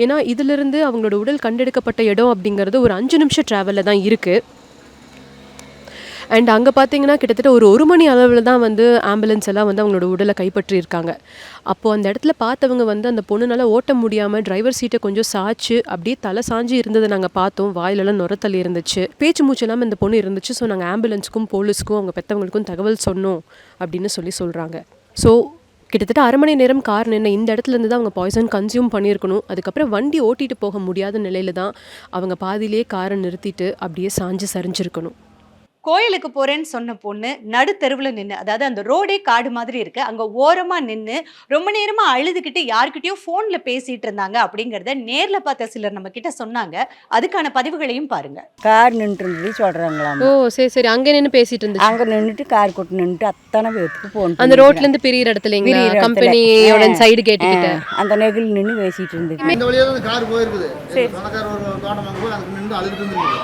ஏன்னா இதிலிருந்து அவங்களோட உடல் கண்டெடுக்கப்பட்ட இடம் அப்படிங்கிறது ஒரு 5 நிமிஷம் ட்ராவலில் தான் இருக்குது. அண்ட் அங்கே பார்த்தீங்கன்னா கிட்டத்தட்ட ஒரு மணி அளவில் தான் வந்து ஆம்புலன்ஸ் எல்லாம் வந்து அவங்களோட உடலை கைப்பற்றியிருக்காங்க. அப்போது அந்த இடத்துல பார்த்தவங்க வந்து அந்த பொண்ணுனால ஓட்ட முடியாமல் டிரைவர் சீட்டை கொஞ்சம் சாய்ச்சு அப்படியே தலை சாஞ்சு இருந்ததை நாங்கள் பார்த்தோம். வாயிலெல்லாம் நுரத்தள்ளி இருந்துச்சு, பேச்சு மூச்சு இல்லாமல் இந்த பொண்ணு இருந்துச்சு. ஸோ நாங்கள் ஆம்புலன்ஸுக்கும் போலீஸ்க்கும் அவங்க பெற்றவங்களுக்கும் தகவல் சொன்னோம் அப்படின்னு சொல்கிறாங்க. ஸோ கிட்டத்தட்ட 1/2 மணி நேரம் கார் நின்று இந்த இடத்துலேருந்து தான் அவங்க பாய்சன் கன்சியூம் பண்ணியிருக்கணும். அதுக்கப்புறம் வண்டி ஓட்டிகிட்டு போக முடியாத நிலையில தான் அவங்க பாதியிலே காரை நிறுத்திட்டு அப்படியே சாஞ்சு சரிஞ்சிருக்கணும். கோயிலுக்கு போறேன்னு சொன்ன பொண்ணு நடு தெருவில் நின்று, அதாவது அந்த ரோடே காடு மாதிரி இருக்கு, அங்க ஓரமா நின்று ரொம்ப நேரமா அழுதுகிட்டு யார்கிட்டயோ போன்ல பேசிட்டு இருந்தாங்க அப்படிங்கறத நேர்ல பார்த்த சிலர் நம்ம கிட்ட சொன்னாங்க. அதுக்கான பதிவுகளையும் பாருங்க. கார் நின்று சொல்றாங்களாம். ஓ சரி சரி. அங்கே நின்று பேசிட்டு இருந்துச்சு. அங்க நின்றுட்டு கார் கொட்டு நின்றுட்டு அத்தனை பேருக்கு போன் அந்த ரோட்ல இருந்து பிரியிற இடத்துல கம்பெனியோட சைடு கேட்டுக்கிட்ட அந்த நெகில் நின்று பேசிட்டு இருந்துச்சு. இந்த வழியா தான் கார் போயிருக்குது. பணக்கார ஒரு தோட்டம் வாங்கும்போது அதுக்கு நின்று அழுதுட்டு இருந்துருக்கு.